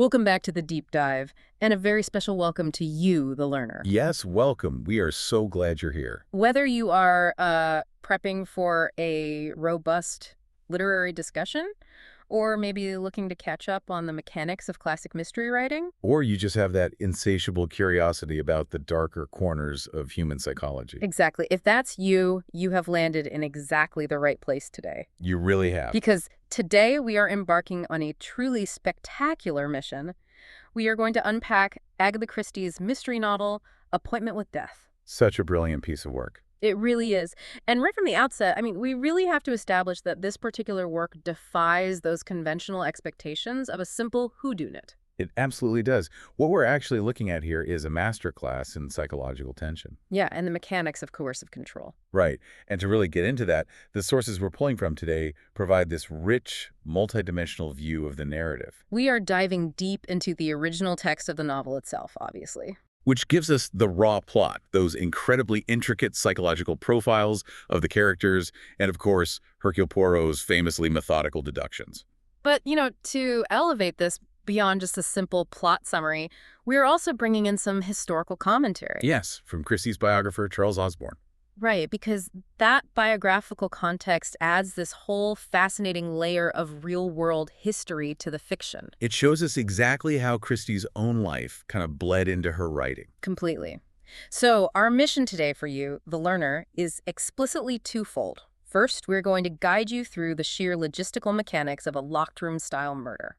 Welcome back to the deep dive, and a very special welcome to you, the learner. Yes, welcome. We are so glad you're here. Whether you are prepping for a robust literary discussion, or maybe looking to catch up on the mechanics of classic mystery writing. Or you just have that insatiable curiosity about the darker corners of human psychology. Exactly. If that's you, you have landed in exactly the right place today. You really have. Because today we are embarking on a truly spectacular mission. We are going to unpack Agatha Christie's mystery novel, Appointment with Death. Such a brilliant piece of work. It really is. And right from the outset, I mean, we really have to establish that this particular work defies those conventional expectations of a simple whodunit. It absolutely does. What we're actually looking at here is a masterclass in psychological tension. Yeah, and the mechanics of coercive control. Right. And to really get into that, the sources we're pulling from today provide this rich, multidimensional view of the narrative. We are diving deep into the original text of the novel itself, obviously. Which gives us the raw plot, those incredibly intricate psychological profiles of the characters, and of course, Hercule Poirot's famously methodical deductions. But, to elevate this beyond just a simple plot summary, we're also bringing in some historical commentary. Yes, from Christie's biographer, Charles Osborne. Right, because that biographical context adds this whole fascinating layer of real-world history to the fiction. It shows us exactly how Christie's own life kind of bled into her writing. Completely. So our mission today for you, the learner, is explicitly twofold. First, we're going to guide you through the sheer logistical mechanics of a locked room-style murder.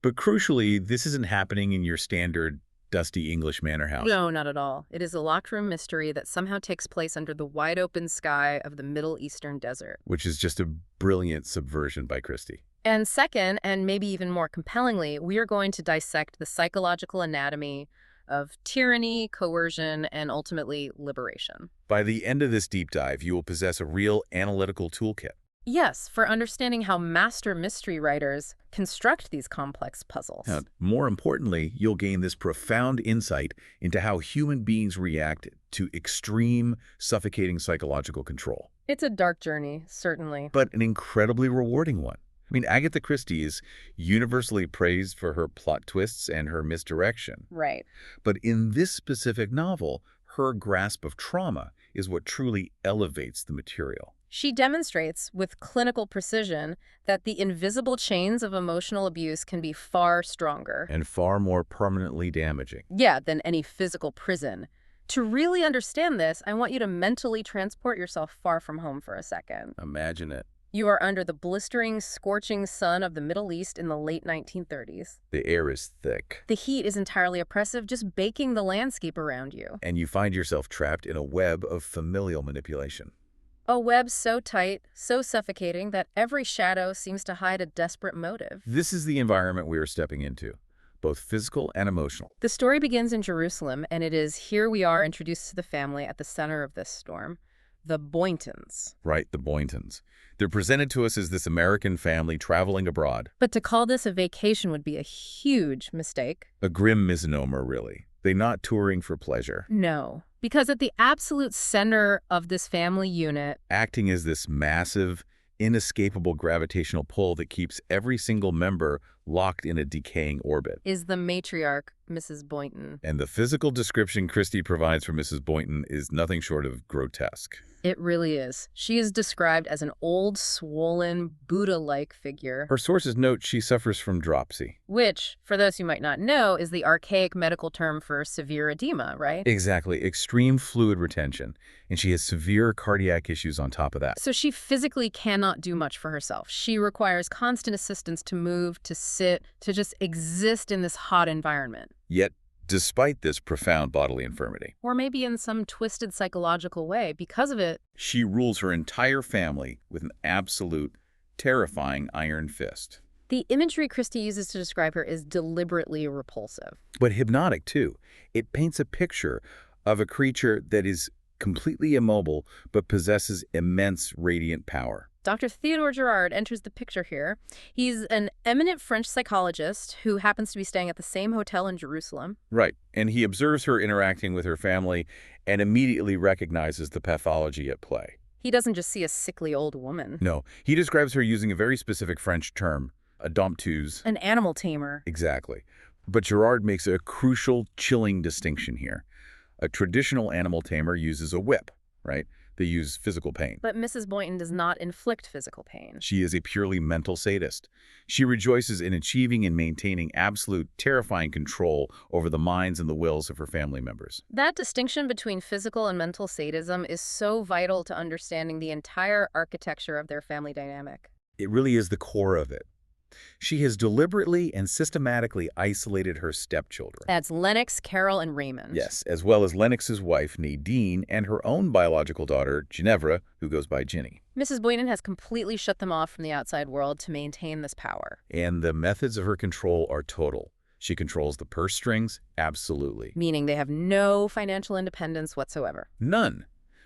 But crucially, this isn't happening in your standard dusty English manor house. No, not at all. It is a locked room mystery that somehow takes place under the wide-open sky of the Middle Eastern desert. Which is just a brilliant subversion by Christie. And second, and maybe even more compellingly, we are going to dissect the psychological anatomy of tyranny, coercion, and ultimately liberation. By the end of this deep dive, you will possess a real analytical toolkit. Yes, for understanding how master mystery writers construct these complex puzzles. And more importantly, you'll gain this profound insight into how human beings react to extreme, suffocating psychological control. It's a dark journey, certainly. But an incredibly rewarding one. I mean, Agatha Christie is universally praised for her plot twists and her misdirection. Right. But in this specific novel, her grasp of trauma is what truly elevates the material. She demonstrates with clinical precision that the invisible chains of emotional abuse can be far stronger. And far more permanently damaging. Yeah, than any physical prison. To really understand this, I want you to mentally transport yourself far from home for a second. Imagine it. You are under the blistering, scorching sun of the Middle East in the late 1930s. The air is thick. The heat is entirely oppressive, just baking the landscape around you. And you find yourself trapped in a web of familial manipulation. A web so tight, so suffocating, that every shadow seems to hide a desperate motive. This is the environment we are stepping into, both physical and emotional. The story begins in Jerusalem, and it is here we are introduced to the family at the center of this storm, the Boyntons. Right, the Boyntons. They're presented to us as this American family traveling abroad. But to call this a vacation would be a huge mistake. A grim misnomer, really. They're not touring for pleasure. No, because at the absolute center of this family unit, acting as this massive, inescapable gravitational pull that keeps every single member locked in a decaying orbit, is the matriarch, Mrs. Boynton. And the physical description Christie provides for Mrs. Boynton is nothing short of grotesque. It really is. She is described as an old, swollen, Buddha-like figure. Her sources note she suffers from dropsy. Which, for those who might not know, is the archaic medical term for severe edema, right? Exactly. Extreme fluid retention. And she has severe cardiac issues on top of that. So she physically cannot do much for herself. She requires constant assistance to move, to sit, to just exist in this hot environment. Yet, despite this profound bodily infirmity, or maybe in some twisted psychological way, because of it, she rules her entire family with an absolute, terrifying iron fist. The imagery Christie uses to describe her is deliberately repulsive. But hypnotic, too. It paints a picture of a creature that is completely immobile but possesses immense radiant power. Dr. Theodore Girard enters the picture here. He's an eminent French psychologist who happens to be staying at the same hotel in Jerusalem. Right, and he observes her interacting with her family and immediately recognizes the pathology at play. He doesn't just see a sickly old woman. No, he describes her using a very specific French term, a dompteuse. An animal tamer. Exactly. But Gerard makes a crucial, chilling distinction here. A traditional animal tamer uses a whip, right? They use physical pain. But Mrs. Boynton does not inflict physical pain. She is a purely mental sadist. She rejoices in achieving and maintaining absolute, terrifying control over the minds and the wills of her family members. That distinction between physical and mental sadism is so vital to understanding the entire architecture of their family dynamic. It really is the core of it. She has deliberately and systematically isolated her stepchildren. That's Lennox, Carol, and Raymond. Yes, as well as Lennox's wife, Nadine, and her own biological daughter, Ginevra, who goes by Ginny. Mrs. Boynton has completely shut them off from the outside world to maintain this power. And the methods of her control are total. She controls the purse strings, absolutely. Meaning they have no financial independence whatsoever. None.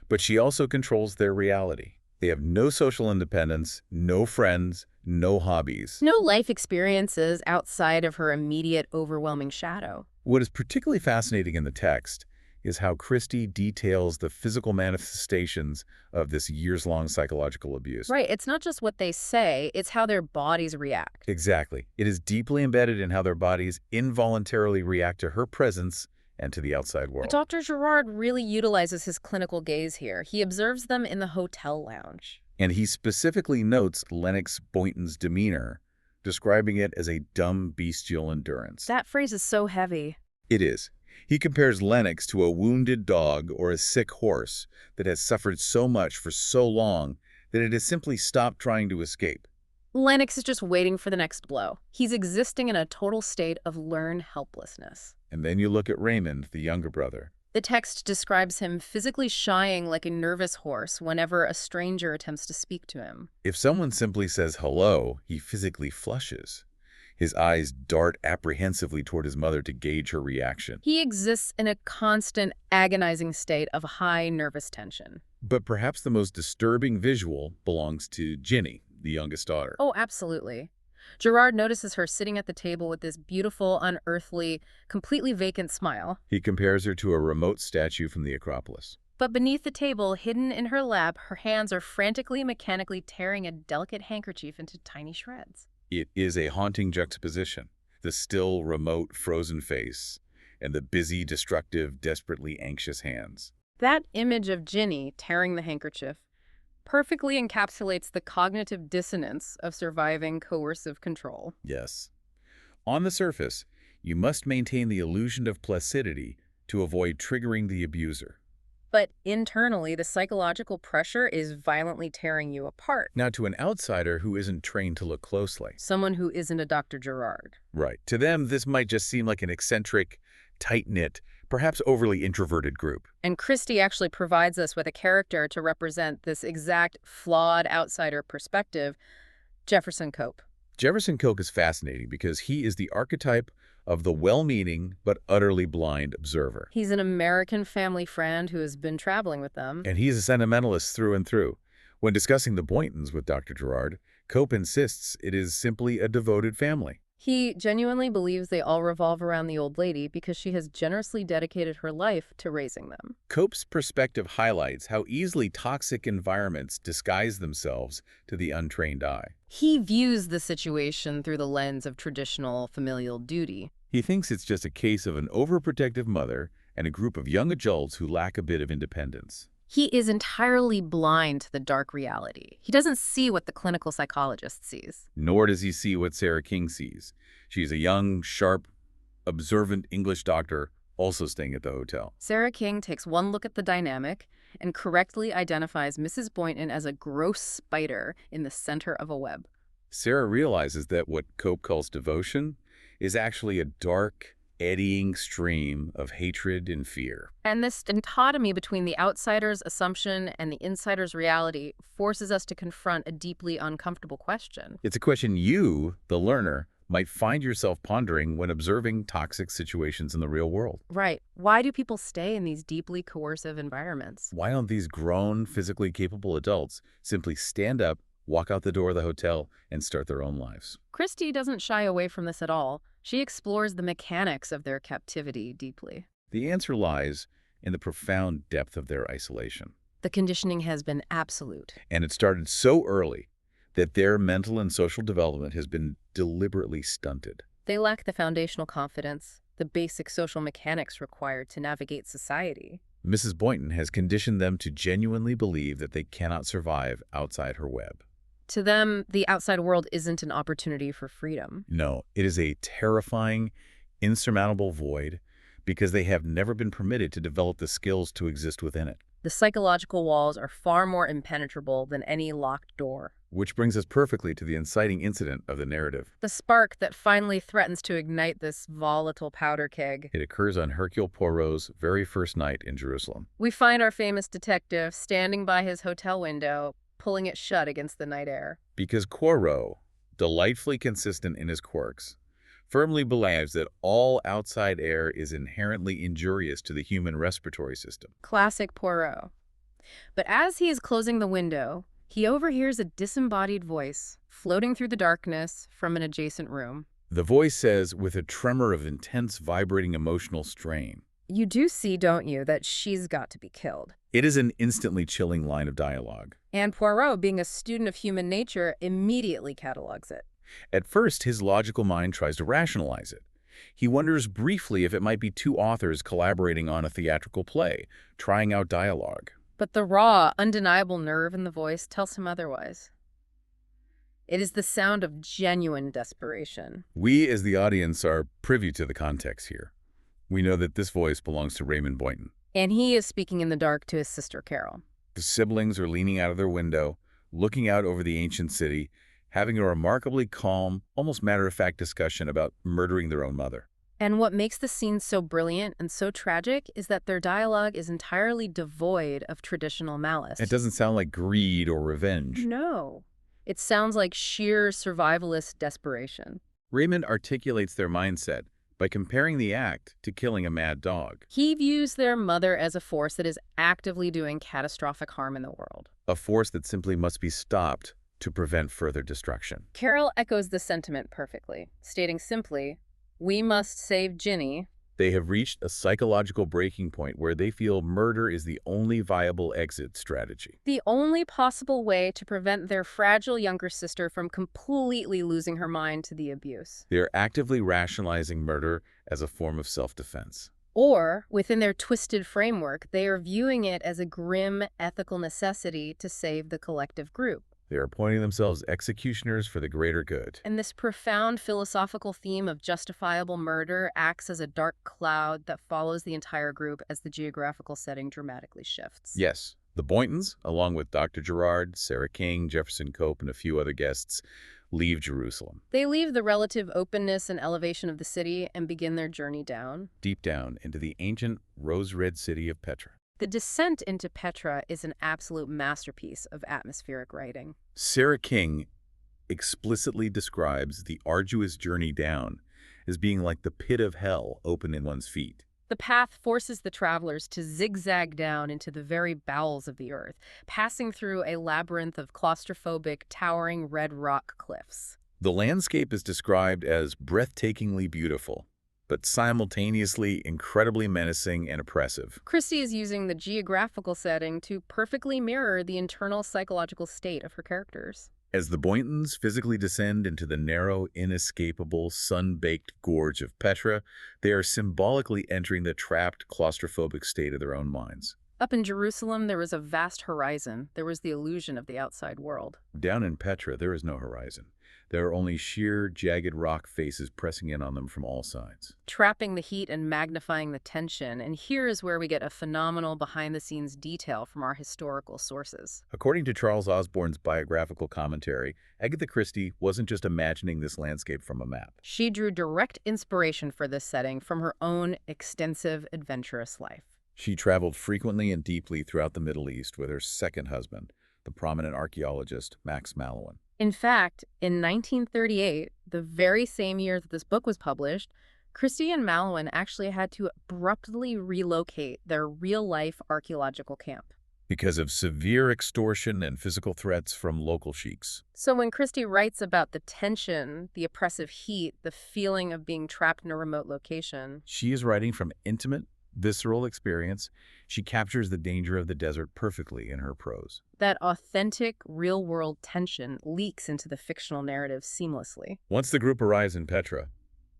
But she also controls their reality. They have no social independence, no friends, no hobbies. No life experiences outside of her immediate, overwhelming shadow. What is particularly fascinating in the text is how Christie details the physical manifestations of this years-long psychological abuse. Right, it's not just what they say, it's how their bodies react. Exactly. It is deeply embedded in how their bodies involuntarily react to her presence and to the outside world. But Dr. Gerard really utilizes his clinical gaze here. He observes them in the hotel lounge. And he specifically notes Lennox Boynton's demeanor, describing it as a dumb, bestial endurance. That phrase is so heavy. It is. He compares Lennox to a wounded dog or a sick horse that has suffered so much for so long that it has simply stopped trying to escape. Lennox is just waiting for the next blow. He's existing in a total state of learned helplessness. And then you look at Raymond, the younger brother. The text describes him physically shying like a nervous horse whenever a stranger attempts to speak to him. If someone simply says hello, he physically flushes. His eyes dart apprehensively toward his mother to gauge her reaction. He exists in a constant, agonizing state of high nervous tension. But perhaps the most disturbing visual belongs to Ginny, the youngest daughter. Oh, absolutely. Gerard notices her sitting at the table with this beautiful, unearthly, completely vacant smile. He compares her to a remote statue from the Acropolis. But beneath the table, hidden in her lap, her hands are frantically, mechanically tearing a delicate handkerchief into tiny shreds. It is a haunting juxtaposition. The still, remote, frozen face and the busy, destructive, desperately anxious hands. That image of Ginny tearing the handkerchief perfectly encapsulates the cognitive dissonance of surviving coercive control. Yes. On the surface, you must maintain the illusion of placidity to avoid triggering the abuser. But internally, the psychological pressure is violently tearing you apart. Now, to an outsider who isn't trained to look closely. Someone who isn't a Dr. Gerard. Right. To them, this might just seem like an eccentric, tight-knit, perhaps overly introverted group. And Christie actually provides us with a character to represent this exact flawed outsider perspective, Jefferson Cope. Jefferson Cope is fascinating because he is the archetype of the well-meaning but utterly blind observer. He's an American family friend who has been traveling with them. And he's a sentimentalist through and through. When discussing the Boyntons with Dr. Gerard, Cope insists it is simply a devoted family. He genuinely believes they all revolve around the old lady because she has generously dedicated her life to raising them. Cope's perspective highlights how easily toxic environments disguise themselves to the untrained eye. He views the situation through the lens of traditional familial duty. He thinks it's just a case of an overprotective mother and a group of young adults who lack a bit of independence. He is entirely blind to the dark reality. He doesn't see what the clinical psychologist sees. Nor does he see what Sarah King sees. She's a young, sharp, observant English doctor also staying at the hotel. Sarah King takes one look at the dynamic and correctly identifies Mrs. Boynton as a gross spider in the center of a web. Sarah realizes that what Cope calls devotion is actually a dark, eddying stream of hatred and fear. And this dichotomy between the outsider's assumption and the insider's reality forces us to confront a deeply uncomfortable question. It's a question you, the learner, might find yourself pondering when observing toxic situations in the real world. Right. Why do people stay in these deeply coercive environments? Why don't these grown, physically capable adults simply stand up, walk out the door of the hotel, and start their own lives? Christie doesn't shy away from this at all. She explores the mechanics of their captivity deeply. The answer lies in the profound depth of their isolation. The conditioning has been absolute. And it started so early that their mental and social development has been deliberately stunted. They lack the foundational confidence, the basic social mechanics required to navigate society. Mrs. Boynton has conditioned them to genuinely believe that they cannot survive outside her web. To them, the outside world isn't an opportunity for freedom. No, it is a terrifying, insurmountable void because they have never been permitted to develop the skills to exist within it. The psychological walls are far more impenetrable than any locked door. Which brings us perfectly to the inciting incident of the narrative. The spark that finally threatens to ignite this volatile powder keg. It occurs on Hercule Poirot's very first night in Jerusalem. We find our famous detective standing by his hotel window, pulling it shut against the night air. Because Poirot, delightfully consistent in his quirks, firmly believes that all outside air is inherently injurious to the human respiratory system. Classic Poirot. But as he is closing the window, he overhears a disembodied voice floating through the darkness from an adjacent room. The voice says, with a tremor of intense, vibrating emotional strain, "You do see, don't you, that she's got to be killed." it is an instantly chilling line of dialogue. And Poirot, being a student of human nature, immediately catalogs it. At first, his logical mind tries to rationalize it. He wonders briefly if it might be two authors collaborating on a theatrical play, trying out dialogue. But the raw, undeniable nerve in the voice tells him otherwise. It is the sound of genuine desperation. We, as the audience, are privy to the context here. We know that this voice belongs to Raymond Boynton. And he is speaking in the dark to his sister Carol. The siblings are leaning out of their window, looking out over the ancient city, having a remarkably calm, almost matter-of-fact discussion about murdering their own mother. And what makes the scene so brilliant and so tragic is that their dialogue is entirely devoid of traditional malice. It doesn't sound like greed or revenge. No. It sounds like sheer survivalist desperation. Raymond articulates their mindset by comparing the act to killing a mad dog. He views their mother as a force that is actively doing catastrophic harm in the world. A force that simply must be stopped to prevent further destruction. Carol echoes the sentiment perfectly, stating simply, "We must save Ginny." They have reached a psychological breaking point where they feel murder is the only viable exit strategy. The only possible way to prevent their fragile younger sister from completely losing her mind to the abuse. They are actively rationalizing murder as a form of self-defense. Or, within their twisted framework, they are viewing it as a grim ethical necessity to save the collective group. They are appointing themselves executioners for the greater good. And this profound philosophical theme of justifiable murder acts as a dark cloud that follows the entire group as the geographical setting dramatically shifts. Yes, the Boyntons, along with Dr. Gerard, Sarah King, Jefferson Cope, and a few other guests, leave Jerusalem. They leave the relative openness and elevation of the city and begin their journey down. Deep down into the ancient rose-red city of Petra. The descent into Petra is an absolute masterpiece of atmospheric writing. Sarah King explicitly describes the arduous journey down as being like the pit of hell open in one's feet. The path forces the travelers to zigzag down into the very bowels of the earth, passing through a labyrinth of claustrophobic, towering red rock cliffs. The landscape is described as breathtakingly beautiful, but simultaneously incredibly menacing and oppressive. Christie is using the geographical setting to perfectly mirror the internal psychological state of her characters. As the Boyntons physically descend into the narrow, inescapable, sun-baked gorge of Petra, they are symbolically entering the trapped, claustrophobic state of their own minds. Up in Jerusalem, there was a vast horizon. There was the illusion of the outside world. Down in Petra, there is no horizon. There are only sheer, jagged rock faces pressing in on them from all sides. Trapping the heat and magnifying the tension, and here is where we get a phenomenal behind-the-scenes detail from our historical sources. According to Charles Osborne's biographical commentary, Agatha Christie wasn't just imagining this landscape from a map. She drew direct inspiration for this setting from her own extensive, adventurous life. She traveled frequently and deeply throughout the Middle East with her second husband, the prominent archaeologist Max Mallowan. In fact, in 1938, the very same year that this book was published, Christie and Mallowan actually had to abruptly relocate their real-life archaeological camp. Because of severe extortion and physical threats from local sheiks. So when Christie writes about the tension, the oppressive heat, the feeling of being trapped in a remote location, she is writing from intimate, visceral experience. She captures the danger of the desert perfectly in her prose. that authentic, real-world tension leaks into the fictional narrative seamlessly. Once the group arrives in Petra,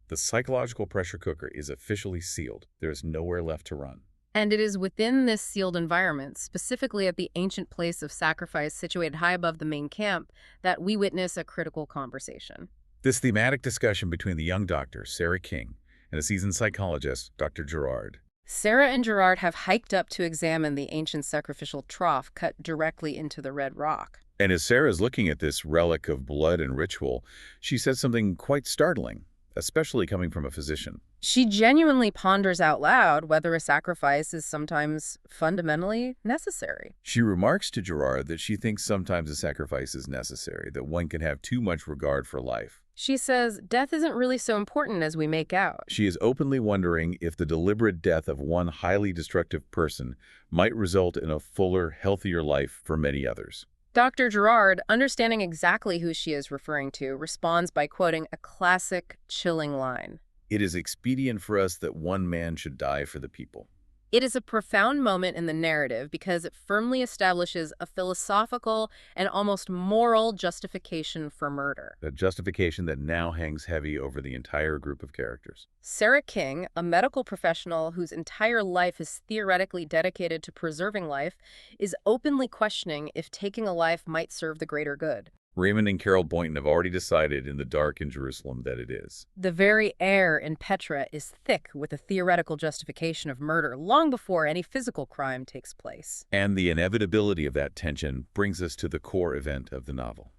The psychological pressure cooker is officially sealed. There is nowhere left to run. And it is within this sealed environment, specifically at the ancient place of sacrifice situated high above the main camp, that we witness a critical conversation. This thematic discussion between the young doctor, Sarah King, and a seasoned psychologist, Dr. Gerard. Sarah and Gerard have hiked up to examine the ancient sacrificial trough cut directly into the red rock. And as Sarah is looking at this relic of blood and ritual, she says something quite startling, especially coming from a physician. She genuinely ponders out loud whether a sacrifice is sometimes fundamentally necessary. She remarks to Gerard that she thinks sometimes a sacrifice is necessary, that one can have too much regard for life. She says death isn't really so important as we make out. She is openly wondering if the deliberate death of one highly destructive person might result in a fuller, healthier life for many others. Dr. Gerard, understanding exactly who she is referring to, responds by quoting a classic, chilling line. It is expedient for us that one man should die for the people. It is a profound moment in the narrative because it firmly establishes a philosophical and almost moral justification for murder. A justification that now hangs heavy over the entire group of characters. Sarah King, a medical professional whose entire life is theoretically dedicated to preserving life, is openly questioning if taking a life might serve the greater good. Raymond and Carol Boynton have already decided in the dark in Jerusalem that it is. The very air in Petra is thick with a theoretical justification of murder long before any physical crime takes place. And the inevitability of that tension brings us to the core event of the novel.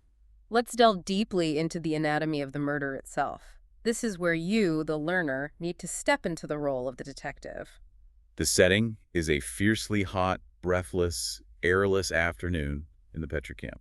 Let's delve deeply into the anatomy of the murder itself. This is where you, the learner, need to step into the role of the detective. The setting is a fiercely hot, breathless, airless afternoon in the Petra camp.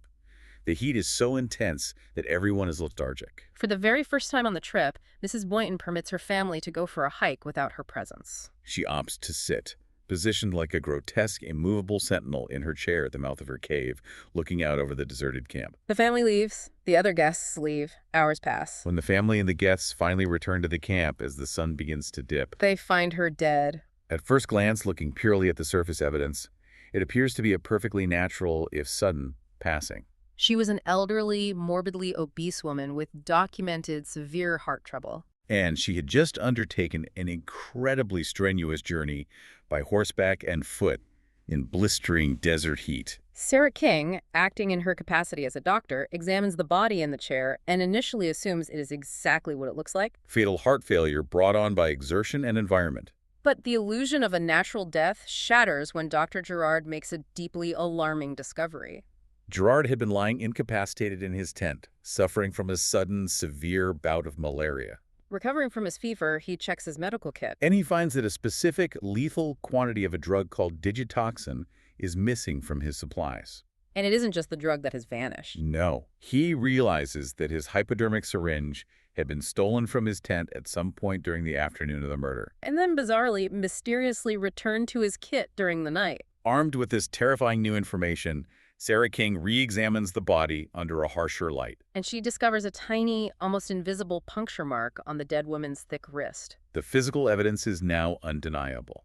The heat is so intense that everyone is lethargic. For the very first time on the trip, Mrs. Boynton permits her family to go for a hike without her presence. She opts to sit, positioned like a grotesque, immovable sentinel in her chair at the mouth of her cave, looking out over the deserted camp. The family leaves. The other guests leave. Hours pass. When the family and the guests finally return to the camp as the sun begins to dip, They find her dead. at first glance, looking purely at the surface evidence, it appears to be a perfectly natural, if sudden, passing. She was an elderly, morbidly obese woman with documented severe heart trouble. And she had just undertaken an incredibly strenuous journey by horseback and foot in blistering desert heat. Sarah King, acting in her capacity as a doctor, examines the body in the chair and initially assumes it is exactly what it looks like. Fatal heart failure brought on by exertion and environment. But the illusion of a natural death shatters when Dr. Gerard makes a deeply alarming discovery. Gerard had been lying incapacitated in his tent, suffering from a sudden, severe bout of malaria. Recovering from his fever, he checks his medical kit. And he finds that a specific lethal quantity of a drug called digitoxin is missing from his supplies. And it isn't just the drug that has vanished. No. He realizes that his hypodermic syringe had been stolen from his tent at some point during the afternoon of the murder. And then bizarrely, mysteriously returned to his kit during the night. Armed with this terrifying new information, Sarah King re-examines the body under a harsher light. And she discovers a tiny, almost invisible puncture mark on the dead woman's thick wrist. The physical evidence is now undeniable.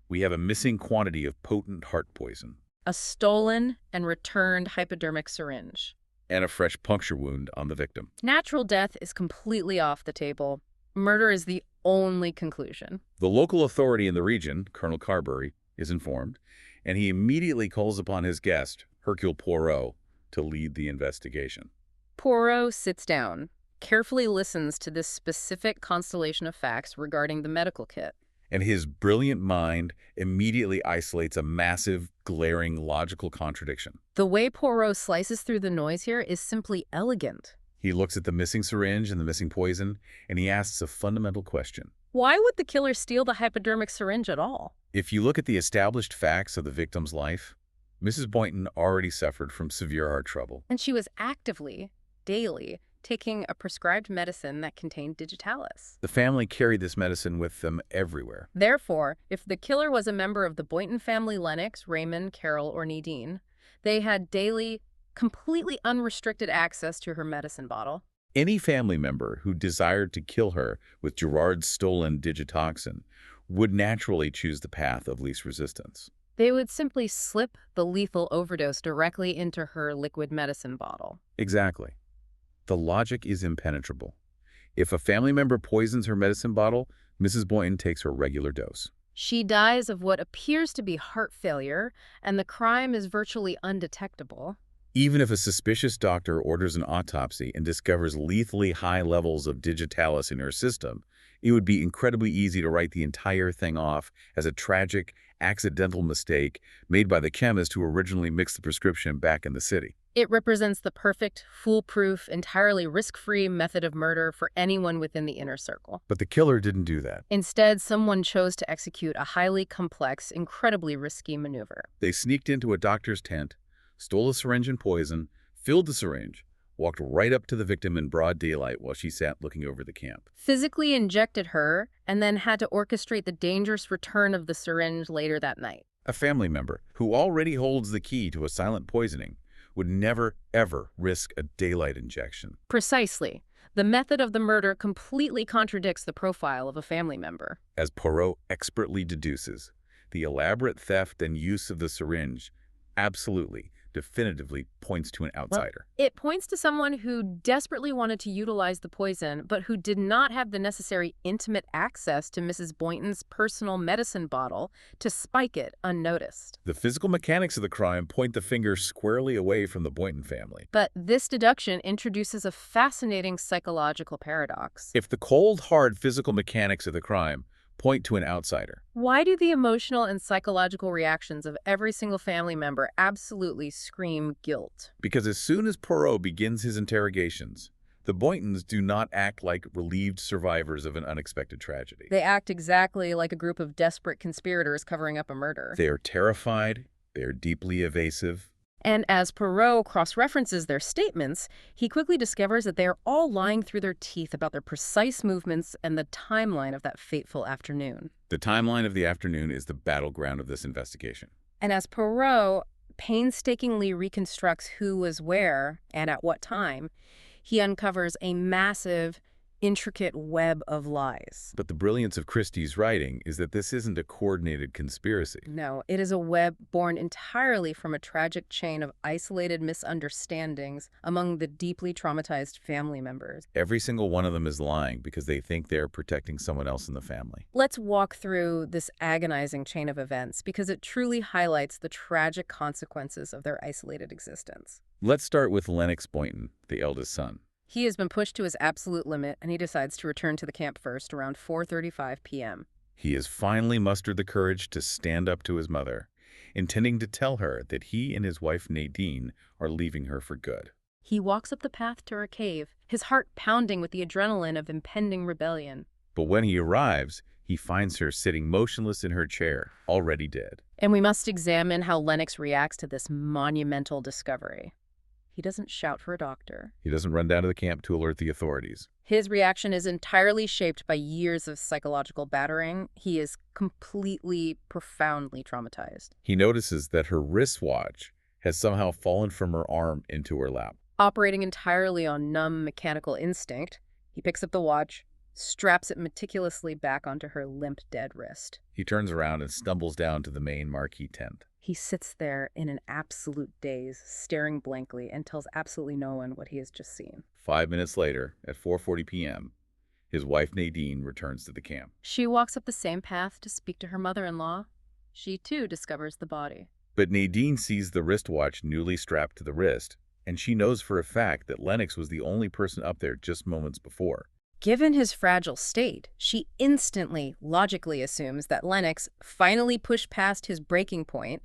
We have a missing quantity of potent heart poison. A stolen and returned hypodermic syringe. And a fresh puncture wound on the victim. Natural death is completely off the table. Murder is the only conclusion. The local authority in the region, Colonel Carberry, is informed, and he immediately calls upon his guest, Hercule Poirot, to lead the investigation. Poirot sits down, carefully listens to this specific constellation of facts regarding the medical kit. And his brilliant mind immediately isolates a massive, glaring, logical contradiction. The way Poirot slices through the noise here is simply elegant. He looks at the missing syringe and the missing poison, and he asks a fundamental question. Why would the killer steal the hypodermic syringe at all? If you look at the established facts of the victim's life, Mrs. Boynton already suffered from severe heart trouble. And she was actively, daily, taking a prescribed medicine that contained digitalis. The family carried this medicine with them everywhere. Therefore, if the killer was a member of the Boynton family, Lennox, Raymond, Carol, or Nadine, they had daily, completely unrestricted access to her medicine bottle. Any family member who desired to kill her with Gerard's stolen digitoxin would naturally choose the path of least resistance. They would simply slip the lethal overdose directly into her liquid medicine bottle. Exactly. The logic is impenetrable. If a family member poisons her medicine bottle, Mrs. Boynton takes her regular dose. She dies of what appears to be heart failure, and the crime is virtually undetectable. Even if a suspicious doctor orders an autopsy and discovers lethally high levels of digitalis in her system, it would be incredibly easy to write the entire thing off as a tragic, accidental mistake made by the chemist who originally mixed the prescription back in the city. It represents the perfect, foolproof, entirely risk-free method of murder for anyone within the inner circle. But the killer didn't do that. Instead, someone chose to execute a highly complex, incredibly risky maneuver. They sneaked into a doctor's tent, stole a syringe and poison, filled the syringe, walked right up to the victim in broad daylight while she sat looking over the camp. Physically injected her, and then had to orchestrate the dangerous return of the syringe later that night. A family member who already holds the key to a silent poisoning would never, ever risk a daylight injection. Precisely. The method of the murder completely contradicts the profile of a family member. As Poirot expertly deduces, the elaborate theft and use of the syringe absolutely, definitively points to an outsider. It points to someone who desperately wanted to utilize the poison, but who did not have the necessary intimate access to Mrs. Boynton's personal medicine bottle to spike it unnoticed. The physical mechanics of the crime point the finger squarely away from the Boynton family. But this deduction introduces a fascinating psychological paradox. If the cold, hard physical mechanics of the crime point to an outsider, Why do the emotional and psychological reactions of every single family member absolutely scream guilt? because as soon as Poirot begins his interrogations, the Boyntons do not act like relieved survivors of an unexpected tragedy. They act exactly like a group of desperate conspirators covering up a murder. They are terrified, they are deeply evasive. And as Poirot cross-references their statements, he quickly discovers that they are all lying through their teeth about their precise movements and the timeline of that fateful afternoon. The timeline of the afternoon is the battleground of this investigation. And as Poirot painstakingly reconstructs who was where and at what time, he uncovers a massive, intricate web of lies. But the brilliance of Christie's writing is that this isn't a coordinated conspiracy. No, it is a web born entirely from a tragic chain of isolated misunderstandings among the deeply traumatized family members. Every single one of them is lying because they think they're protecting someone else in the family. Let's walk through this agonizing chain of events because it truly highlights the tragic consequences of their isolated existence. Let's start with Lennox Boynton, the eldest son. He has been pushed to his absolute limit, and he decides to return to the camp first around 4:35 p.m. He has finally mustered the courage to stand up to his mother, intending to tell her that he and his wife Nadine are leaving her for good. He walks up the path to her cave, his heart pounding with the adrenaline of impending rebellion. But when he arrives, he finds her sitting motionless in her chair, already dead. And we must examine how Lennox reacts to this monumental discovery. He doesn't shout for a doctor. He doesn't run down to the camp to alert the authorities. His reaction is entirely shaped by years of psychological battering. He is completely, profoundly traumatized. He notices that her wristwatch has somehow fallen from her arm into her lap. Operating entirely on numb mechanical instinct, he picks up the watch, straps it meticulously back onto her limp, dead wrist. He turns around and stumbles down to the main marquee tent. He sits there in an absolute daze, staring blankly, and tells absolutely no one what he has just seen. 5 minutes later, at 4:40 p.m., his wife Nadine returns to the camp. She walks up the same path to speak to her mother-in-law. She, too, discovers the body. But Nadine sees the wristwatch newly strapped to the wrist, and she knows for a fact that Lennox was the only person up there just moments before. Given his fragile state, she instantly, logically assumes that Lennox, finally pushed past his breaking point,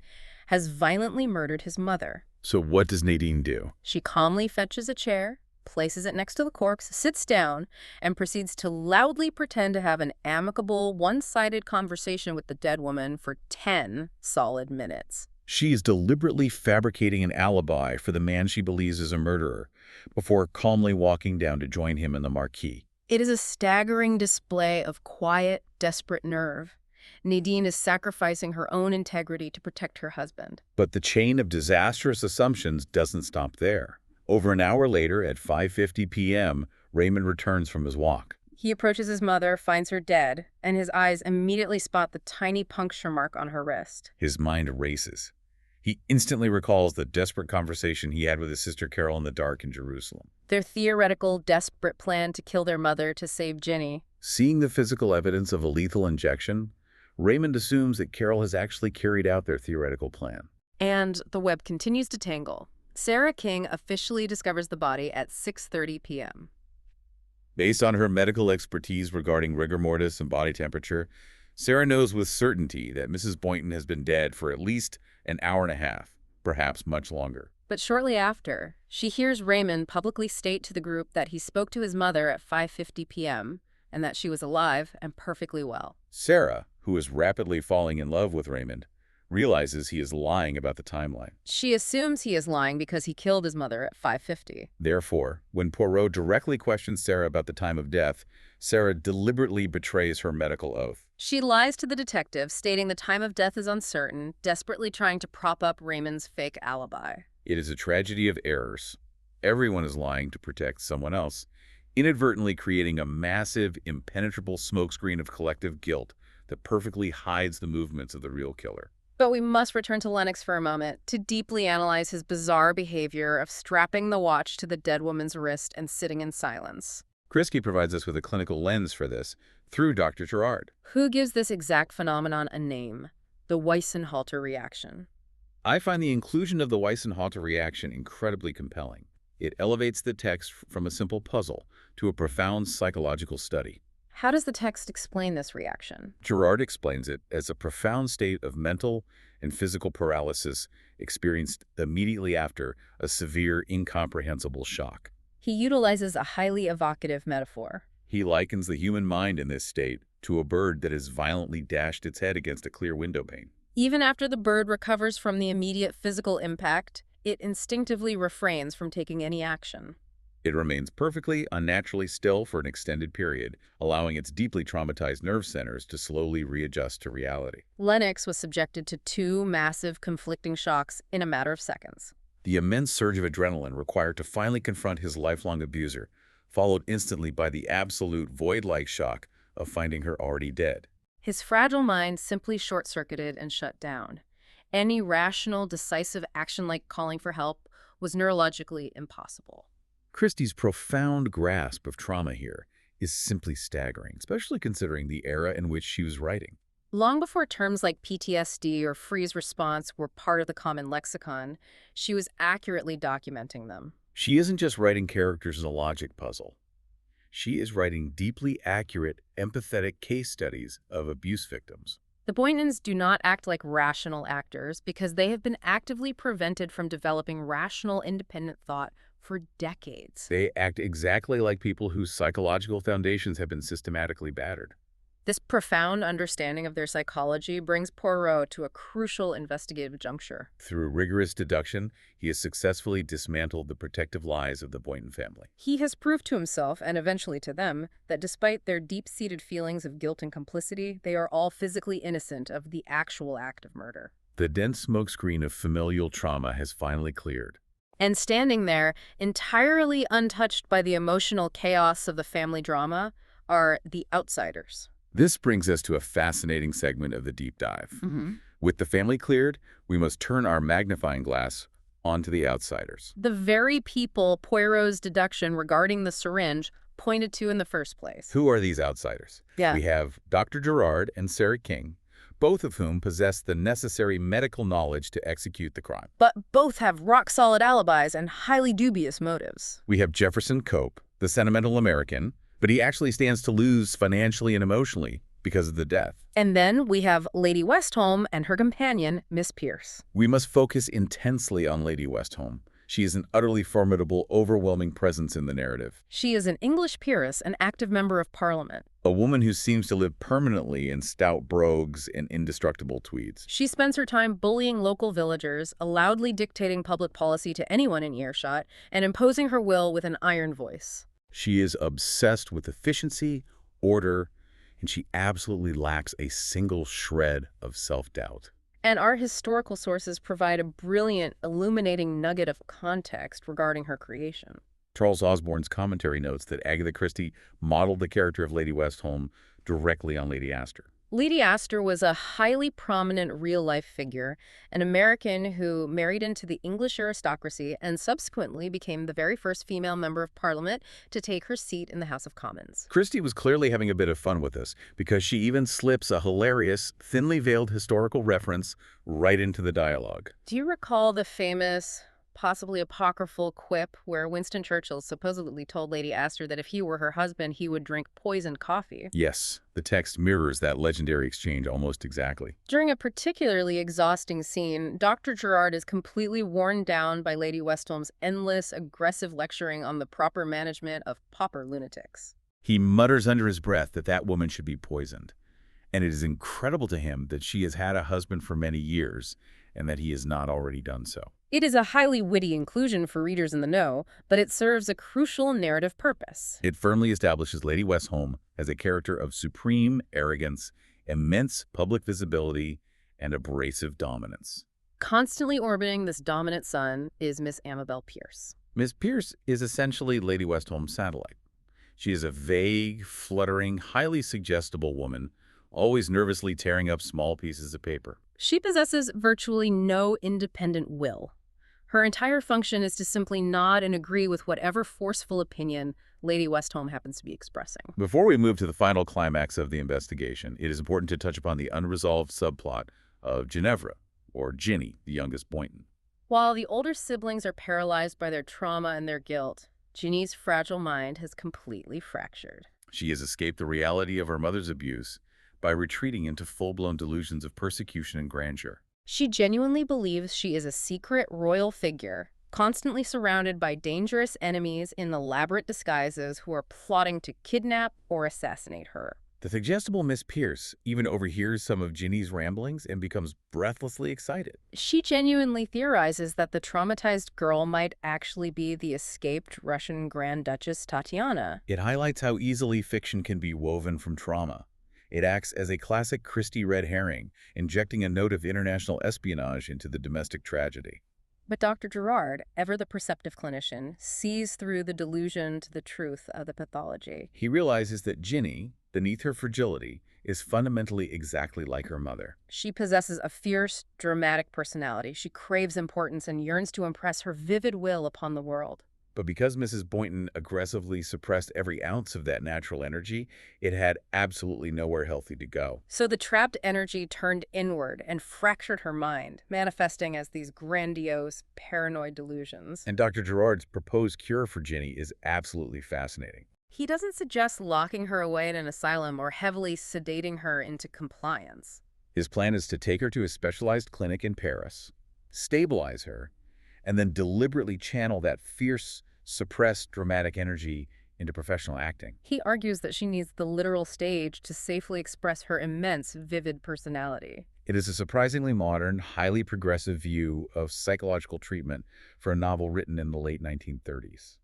has violently murdered his mother. So what does Nadine do? She calmly fetches a chair, places it next to the corpse, sits down, and proceeds to loudly pretend to have an amicable, one-sided conversation with the dead woman for 10 solid minutes. She is deliberately fabricating an alibi for the man she believes is a murderer, before calmly walking down to join him in the marquee. It is a staggering display of quiet, desperate nerve. Nadine is sacrificing her own integrity to protect her husband. But the chain of disastrous assumptions doesn't stop there. Over an hour later, at 5:50 p.m., Raymond returns from his walk. He approaches his mother, finds her dead, and his eyes immediately spot the tiny puncture mark on her wrist. His mind races. He instantly recalls the desperate conversation he had with his sister Carol in the dark in Jerusalem. Their theoretical, desperate plan to kill their mother to save Ginny. Seeing the physical evidence of a lethal injection, Raymond assumes that Carol has actually carried out their theoretical plan. And the web continues to tangle. Sarah King officially discovers the body at 6:30 p.m. Based on her medical expertise regarding rigor mortis and body temperature, Sarah knows with certainty that Mrs. Boynton has been dead for at least an hour and a half, perhaps much longer. But shortly after, she hears Raymond publicly state to the group that he spoke to his mother at 5:50 p.m. and that she was alive and perfectly well. Sarah, who is rapidly falling in love with Raymond, realizes he is lying about the timeline. She assumes he is lying because he killed his mother at 5:50. Therefore, when Poirot directly questions Sarah about the time of death, Sarah deliberately betrays her medical oath. She lies to the detective, stating the time of death is uncertain, desperately trying to prop up Raymond's fake alibi. It is a tragedy of errors. Everyone is lying to protect someone else, inadvertently creating a massive, impenetrable smokescreen of collective guilt that perfectly hides the movements of the real killer. But we must return to Lennox for a moment to deeply analyze his bizarre behavior of strapping the watch to the dead woman's wrist and sitting in silence. Christie provides us with a clinical lens for this through Dr. Gerard, Who gives this exact phenomenon a name? The Weissenhalter reaction. I find the inclusion of the Weissenhalter reaction incredibly compelling. It elevates the text from a simple puzzle to a profound psychological study. How does the text explain this reaction? Gerard explains it as a profound state of mental and physical paralysis experienced immediately after a severe, incomprehensible shock. He utilizes a highly evocative metaphor. He likens the human mind in this state to a bird that has violently dashed its head against a clear window pane. Even after the bird recovers from the immediate physical impact, it instinctively refrains from taking any action. It remains perfectly, unnaturally still for an extended period, allowing its deeply traumatized nerve centers to slowly readjust to reality. Lennox was subjected to two massive conflicting shocks in a matter of seconds. The immense surge of adrenaline required to finally confront his lifelong abuser, followed instantly by the absolute void-like shock of finding her already dead. His fragile mind simply short-circuited and shut down. Any rational, decisive action like calling for help was neurologically impossible. Christie's profound grasp of trauma here is simply staggering, especially considering the era in which she was writing. Long before terms like PTSD or freeze response were part of the common lexicon, she was accurately documenting them. She isn't just writing characters in a logic puzzle. She is writing deeply accurate, empathetic case studies of abuse victims. The Boyntons do not act like rational actors because they have been actively prevented from developing rational, independent thought for decades. They act exactly like people whose psychological foundations have been systematically battered. This profound understanding of their psychology brings Poirot to a crucial investigative juncture. Through rigorous deduction, he has successfully dismantled the protective lies of the Boynton family. He has proved to himself, and eventually to them, that despite their deep-seated feelings of guilt and complicity, they are all physically innocent of the actual act of murder. The dense smokescreen of familial trauma has finally cleared. And standing there, entirely untouched by the emotional chaos of the family drama, are the outsiders. This brings us to a fascinating segment of the deep dive. With the family cleared, we must turn our magnifying glass onto the outsiders. The very people Poirot's deduction regarding the syringe pointed to in the first place. Who are these outsiders? Yeah. We have Dr. Gerard and Sarah King, both of whom possess the necessary medical knowledge to execute the crime. But both have rock-solid alibis and highly dubious motives. We have Jefferson Cope, the sentimental American, but he actually stands to lose financially and emotionally because of the death. And then we have Lady Westholme and her companion, Miss Pierce. We must focus intensely on Lady Westholme. She is an utterly formidable, overwhelming presence in the narrative. She is an English peeress, an active member of Parliament. A woman who seems to live permanently in stout brogues and indestructible tweeds. She spends her time bullying local villagers, loudly dictating public policy to anyone in earshot, and imposing her will with an iron voice. She is obsessed with efficiency, order, and she absolutely lacks a single shred of self-doubt. And our historical sources provide a brilliant, illuminating nugget of context regarding her creation. Charles Osborne's commentary notes that Agatha Christie modeled the character of Lady Westholme directly on Lady Astor. Lady Astor was a highly prominent real-life figure, an American who married into the English aristocracy and subsequently became the very first female member of Parliament to take her seat in the House of Commons. Christie was clearly having a bit of fun with this, because she even slips a hilarious, thinly veiled historical reference right into the dialogue. Do you recall the famous, possibly apocryphal quip where Winston Churchill supposedly told Lady Astor that if he were her husband, he would drink poisoned coffee? Yes, the text mirrors that legendary exchange almost exactly. During a particularly exhausting scene, Dr. Gerard is completely worn down by Lady Westholme's endless, aggressive lecturing on the proper management of pauper lunatics. He mutters under his breath that that woman should be poisoned, and it is incredible to him that she has had a husband for many years and that he has not already done so. It is a highly witty inclusion for readers in the know, but it serves a crucial narrative purpose. It firmly establishes Lady Westholme as a character of supreme arrogance, immense public visibility, and abrasive dominance. Constantly orbiting this dominant sun is Miss Amabel Pierce. Miss Pierce is essentially Lady Westholme's satellite. She is a vague, fluttering, highly suggestible woman, always nervously tearing up small pieces of paper. She possesses virtually no independent will. Her entire function is to simply nod and agree with whatever forceful opinion Lady Westholme happens to be expressing. Before we move to the final climax of the investigation, it is important to touch upon the unresolved subplot of Ginevra, or Ginny, the youngest Boynton. While the older siblings are paralyzed by their trauma and their guilt, Ginny's fragile mind has completely fractured. She has escaped the reality of her mother's abuse by retreating into full-blown delusions of persecution and grandeur. She genuinely believes she is a secret royal figure, constantly surrounded by dangerous enemies in elaborate disguises who are plotting to kidnap or assassinate her. The suggestible Miss Pierce even overhears some of Ginny's ramblings and becomes breathlessly excited. She genuinely theorizes that the traumatized girl might actually be the escaped Russian Grand Duchess Tatiana. It highlights how easily fiction can be woven from trauma. It acts as a classic Christie red herring, injecting a note of international espionage into the domestic tragedy. But Dr. Gerard, ever the perceptive clinician, sees through the delusion to the truth of the pathology. He realizes that Ginny, beneath her fragility, is fundamentally exactly like her mother. She possesses a fierce, dramatic personality. She craves importance and yearns to impress her vivid will upon the world. But because Mrs. Boynton aggressively suppressed every ounce of that natural energy, it had absolutely nowhere healthy to go. So the trapped energy turned inward and fractured her mind, manifesting as these grandiose, paranoid delusions. And Dr. Gerard's proposed cure for Ginny is absolutely fascinating. He doesn't suggest locking her away in an asylum or heavily sedating her into compliance. His plan is to take her to a specialized clinic in Paris, stabilize her, and then deliberately channel that fierce, suppressed dramatic energy into professional acting. He argues that she needs the literal stage to safely express her immense, vivid personality. It is a surprisingly modern, highly progressive view of psychological treatment for a novel written in the late 1930s.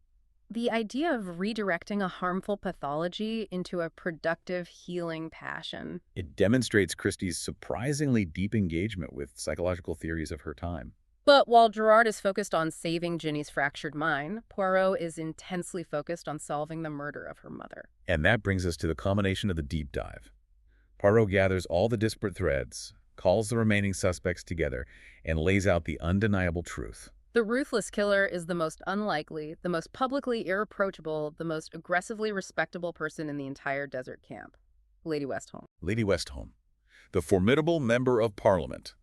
The idea of redirecting a harmful pathology into a productive, healing passion. It demonstrates Christie's surprisingly deep engagement with psychological theories of her time. But while Gerard is focused on saving Ginny's fractured mind, Poirot is intensely focused on solving the murder of her mother. And that brings us to the culmination of the deep dive. Poirot gathers all the disparate threads, calls the remaining suspects together, and lays out the undeniable truth. The ruthless killer is the most unlikely, the most publicly irreproachable, the most aggressively respectable person in the entire desert camp. Lady Westholme. Lady Westholme, the formidable member of Parliament.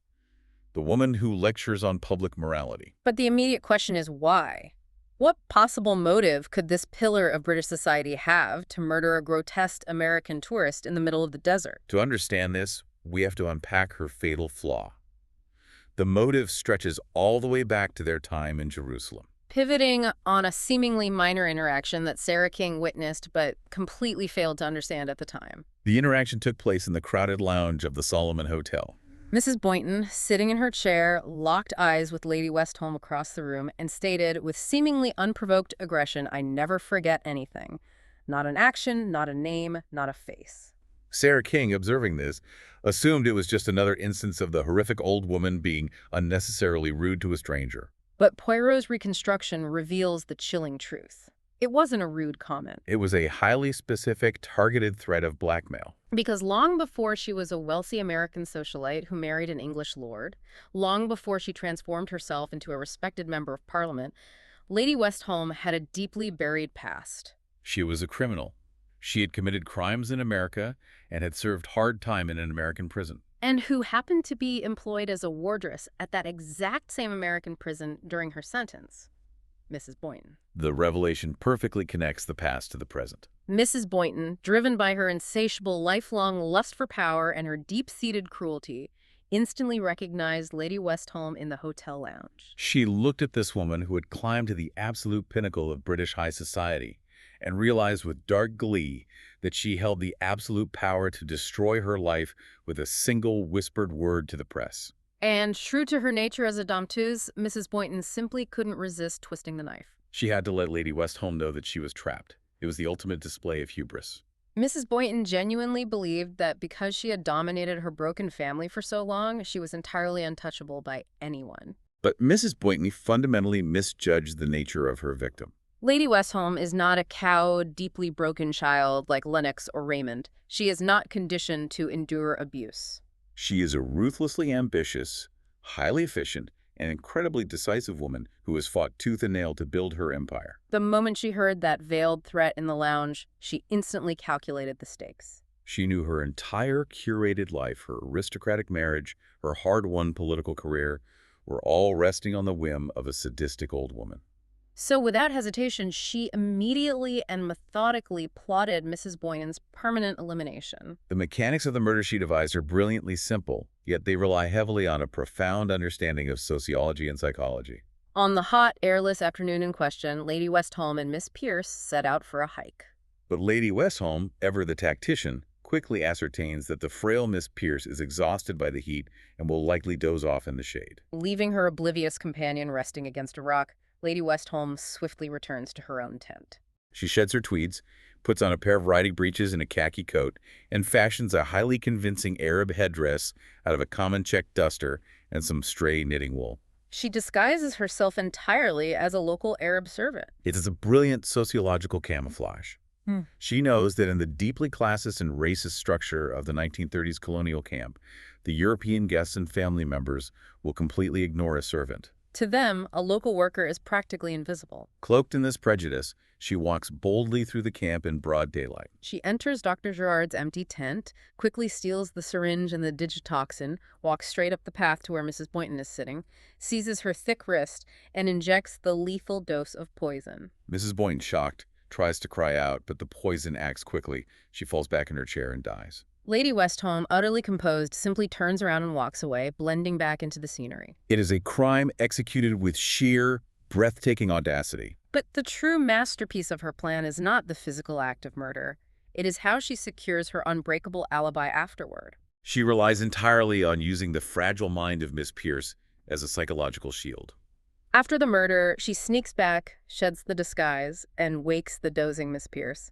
The woman who lectures on public morality. But the immediate question is why? What possible motive could this pillar of British society have to murder a grotesque American tourist in the middle of the desert? To understand this, we have to unpack her fatal flaw. The motive stretches all the way back to their time in Jerusalem. Pivoting on a seemingly minor interaction that Sarah King witnessed but completely failed to understand at the time. The interaction took place in the crowded lounge of the Solomon Hotel. Mrs. Boynton, sitting in her chair, locked eyes with Lady Westholme across the room and stated with seemingly unprovoked aggression, "I never forget anything. Not an action, not a name, not a face." Sarah King, observing this, assumed it was just another instance of the horrific old woman being unnecessarily rude to a stranger. But Poirot's reconstruction reveals the chilling truth. It wasn't a rude comment. It was a highly specific, targeted threat of blackmail. Because long before she was a wealthy American socialite who married an English lord, long before she transformed herself into a respected member of Parliament, Lady Westholme had a deeply buried past. She was a criminal. She had committed crimes in America and had served hard time in an American prison. And who happened to be employed as a wardress at that exact same American prison during her sentence, Mrs. Boynton. The revelation perfectly connects the past to the present. Mrs. Boynton, driven by her insatiable lifelong lust for power and her deep-seated cruelty, instantly recognized Lady Westholme in the hotel lounge. She looked at this woman who had climbed to the absolute pinnacle of British high society and realized with dark glee that she held the absolute power to destroy her life with a single whispered word to the press. And true to her nature as a dompteuse, Mrs. Boynton simply couldn't resist twisting the knife. She had to let Lady Westholme know that she was trapped. It was the ultimate display of hubris. Mrs. Boynton genuinely believed that because she had dominated her broken family for so long, she was entirely untouchable by anyone. But Mrs. Boynton fundamentally misjudged the nature of her victim. Lady Westholme is not a cowed, deeply broken child like Lennox or Raymond. She is not conditioned to endure abuse. She is a ruthlessly ambitious, highly efficient, and incredibly decisive woman who has fought tooth and nail to build her empire. The moment she heard that veiled threat in the lounge, she instantly calculated the stakes. She knew her entire curated life, her aristocratic marriage, her hard-won political career, were all resting on the whim of a sadistic old woman. So without hesitation, she immediately and methodically plotted Mrs. Boynton's permanent elimination. The mechanics of the murder she devised are brilliantly simple, yet they rely heavily on a profound understanding of sociology and psychology. On the hot, airless afternoon in question, Lady Westholme and Miss Pierce set out for a hike. But Lady Westholme, ever the tactician, quickly ascertains that the frail Miss Pierce is exhausted by the heat and will likely doze off in the shade. Leaving her oblivious companion resting against a rock, Lady Westholme swiftly returns to her own tent. She sheds her tweeds, puts on a pair of riding breeches and a khaki coat, and fashions a highly convincing Arab headdress out of a common check duster and some stray knitting wool. She disguises herself entirely as a local Arab servant. It is a brilliant sociological camouflage. She knows that in the deeply classist and racist structure of the 1930s colonial camp, the European guests and family members will completely ignore a servant. To them, a local worker is practically invisible. Cloaked in this prejudice, she walks boldly through the camp in broad daylight. She enters Dr. Gerard's empty tent, quickly steals the syringe and the digitoxin, walks straight up the path to where Mrs. Boynton is sitting, seizes her thick wrist, and injects the lethal dose of poison. Mrs. Boynton, shocked, tries to cry out, but the poison acts quickly. She falls back in her chair and dies. Lady Westholme, utterly composed, simply turns around and walks away, blending back into the scenery. It is a crime executed with sheer, breathtaking audacity. But the true masterpiece of her plan is not the physical act of murder. It is how she secures her unbreakable alibi afterward. She relies entirely on using the fragile mind of Miss Pierce as a psychological shield. After the murder, she sneaks back, sheds the disguise, and wakes the dozing Miss Pierce.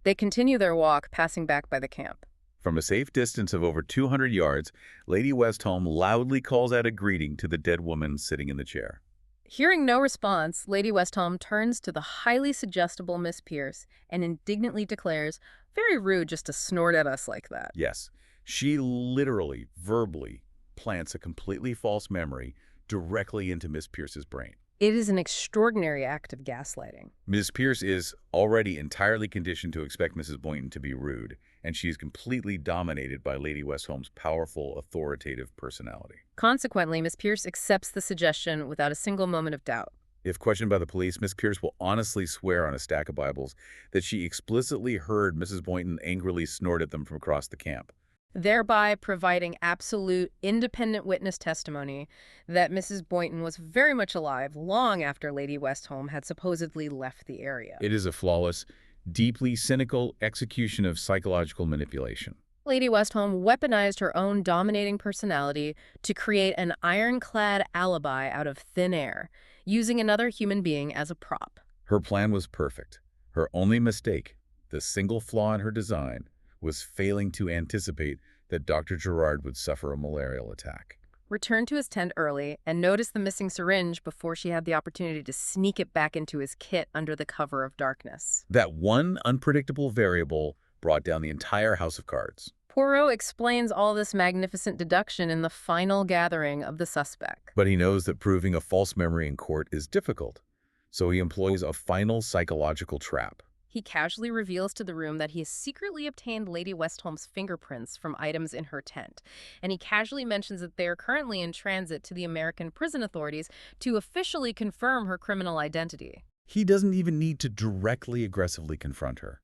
They continue their walk, passing back by the camp. From a safe distance of over 200 yards, Lady Westholme loudly calls out a greeting to the dead woman sitting in the chair. Hearing no response, Lady Westholme turns to the highly suggestible Miss Pierce and indignantly declares, "Very rude just to snort at us like that." Yes, she literally, verbally, plants a completely false memory directly into Miss Pierce's brain. It is an extraordinary act of gaslighting. Ms. Pierce is already entirely conditioned to expect Mrs. Boynton to be rude, and she is completely dominated by Lady Westholme's powerful, authoritative personality. Consequently, Miss Pierce accepts the suggestion without a single moment of doubt. If questioned by the police, Miss Pierce will honestly swear on a stack of Bibles that she explicitly heard Mrs. Boynton angrily snort at them from across the camp, thereby providing absolute independent witness testimony that Mrs. Boynton was very much alive long after Lady Westholme had supposedly left the area. It is a flawless, deeply cynical execution of psychological manipulation. Lady Westholme weaponized her own dominating personality to create an ironclad alibi out of thin air, using another human being as a prop. Her plan was perfect. Her only mistake, the single flaw in her design, was failing to anticipate that Dr. Gerard would suffer a malarial attack. Returned to his tent early and noticed the missing syringe before she had the opportunity to sneak it back into his kit under the cover of darkness. That one unpredictable variable brought down the entire house of cards. Poirot explains all this magnificent deduction in the final gathering of the suspect. But he knows that proving a false memory in court is difficult, so he employs a final psychological trap. He casually reveals to the room that he has secretly obtained Lady Westholme's fingerprints from items in her tent, and he casually mentions that they are currently in transit to the American prison authorities to officially confirm her criminal identity. He doesn't even need to directly aggressively confront her.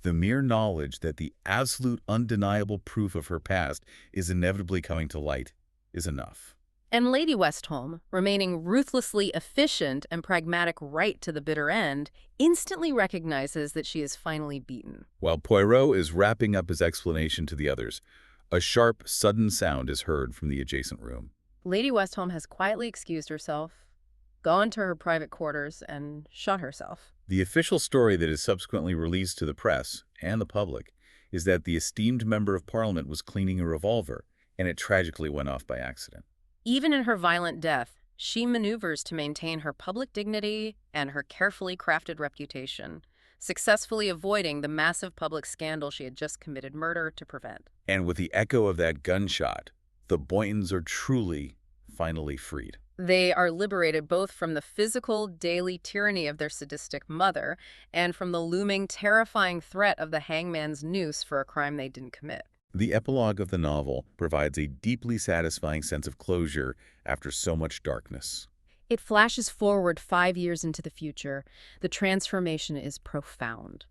The mere knowledge that the absolute undeniable proof of her past is inevitably coming to light is enough. And Lady Westholme, remaining ruthlessly efficient and pragmatic right to the bitter end, instantly recognizes that she is finally beaten. While Poirot is wrapping up his explanation to the others, a sharp, sudden sound is heard from the adjacent room. Lady Westholme has quietly excused herself, gone to her private quarters, and shot herself. The official story that is subsequently released to the press and the public is that the esteemed member of Parliament was cleaning a revolver, and it tragically went off by accident. Even in her violent death, she maneuvers to maintain her public dignity and her carefully crafted reputation, successfully avoiding the massive public scandal she had just committed murder to prevent. And with the echo of that gunshot, the Boyntons are truly, finally freed. They are liberated both from the physical, daily tyranny of their sadistic mother and from the looming, terrifying threat of the hangman's noose for a crime they didn't commit. The epilogue of the novel provides a deeply satisfying sense of closure after so much darkness. It flashes forward 5 years into the future. The transformation is profound.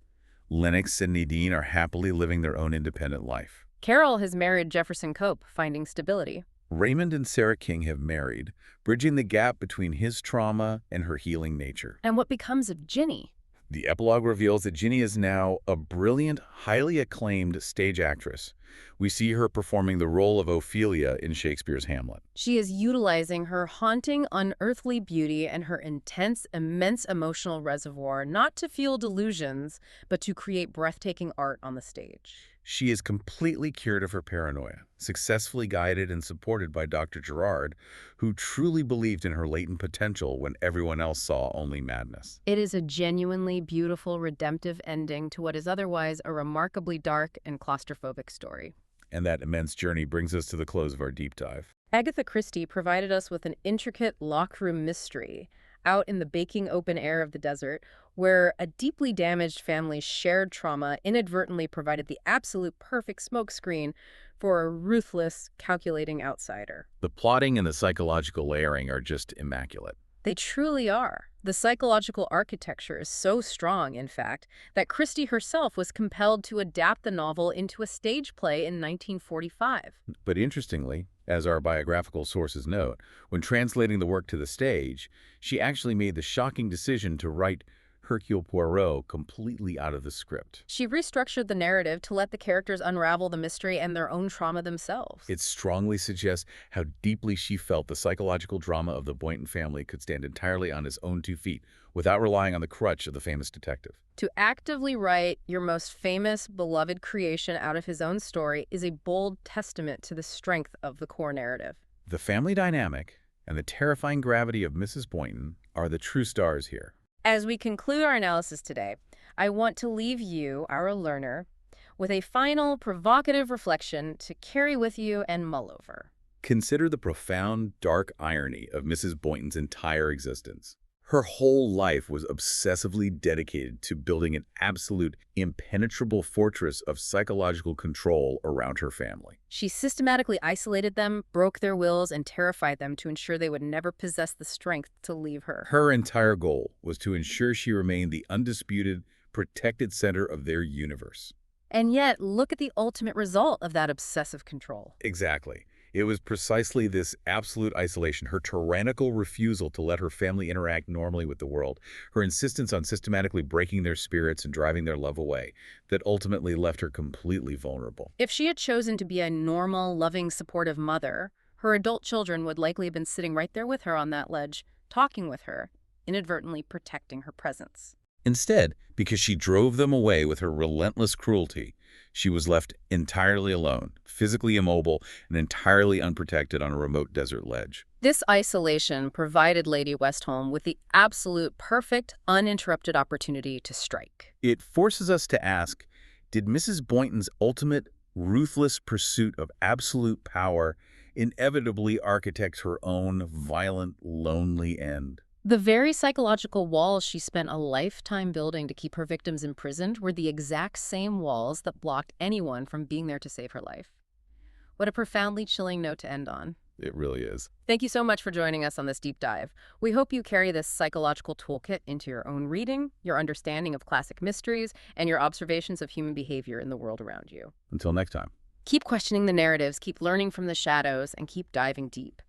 Lennox and Nadine are happily living their own independent life. Carol has married Jefferson Cope, finding stability. Raymond and Sarah King have married, bridging the gap between his trauma and her healing nature. And what becomes of Ginny? The epilogue reveals that Ginny is now a brilliant, highly acclaimed stage actress. We see her performing the role of Ophelia in Shakespeare's Hamlet. She is utilizing her haunting, unearthly beauty and her intense, immense emotional reservoir not to fuel delusions, but to create breathtaking art on the stage. She is completely cured of her paranoia, successfully guided and supported by Dr. Gerard, who truly believed in her latent potential when everyone else saw only madness. It is a genuinely beautiful, redemptive ending to what is otherwise a remarkably dark and claustrophobic story. And that immense journey brings us to the close of our deep dive. Agatha Christie provided us with an intricate lockroom mystery out in the baking open air of the desert, where a deeply damaged family's shared trauma inadvertently provided the absolute perfect smokescreen for a ruthless, calculating outsider. The plotting and the psychological layering are just immaculate. They truly are. The psychological architecture is so strong, in fact, that Christie herself was compelled to adapt the novel into a stage play in 1945. But interestingly, as our biographical sources note, when translating the work to the stage, she actually made the shocking decision to write Hercule Poirot completely out of the script. She restructured the narrative to let the characters unravel the mystery and their own trauma themselves. It strongly suggests how deeply she felt the psychological drama of the Boynton family could stand entirely on its own 2 feet, without relying on the crutch of the famous detective. To actively write your most famous, beloved creation out of his own story is a bold testament to the strength of the core narrative. The family dynamic and the terrifying gravity of Mrs. Boynton are the true stars here. As we conclude our analysis today, I want to leave you, our learner, with a final provocative reflection to carry with you and mull over. Consider the profound, dark irony of Mrs. Boynton's entire existence. Her whole life was obsessively dedicated to building an absolute, impenetrable fortress of psychological control around her family. She systematically isolated them, broke their wills, and terrified them to ensure they would never possess the strength to leave her. Her entire goal was to ensure she remained the undisputed, protected center of their universe. And yet, look at the ultimate result of that obsessive control. Exactly. It was precisely this absolute isolation, her tyrannical refusal to let her family interact normally with the world, her insistence on systematically breaking their spirits and driving their love away, that ultimately left her completely vulnerable. If she had chosen to be a normal, loving, supportive mother, her adult children would likely have been sitting right there with her on that ledge, talking with her, inadvertently protecting her presence. Instead, because she drove them away with her relentless cruelty, she was left entirely alone, physically immobile, and entirely unprotected on a remote desert ledge. This isolation provided Lady Westholme with the absolute perfect, uninterrupted opportunity to strike. It forces us to ask, Did Mrs. Boynton's ultimate, ruthless pursuit of absolute power inevitably architect her own violent, lonely end? The very psychological walls she spent a lifetime building to keep her victims imprisoned were the exact same walls that blocked anyone from being there to save her life. What a profoundly chilling note to end on. It really is. Thank you so much for joining us on this deep dive. We hope you carry this psychological toolkit into your own reading, your understanding of classic mysteries, and your observations of human behavior in the world around you. Until next time. Keep questioning the narratives, keep learning from the shadows, and keep diving deep.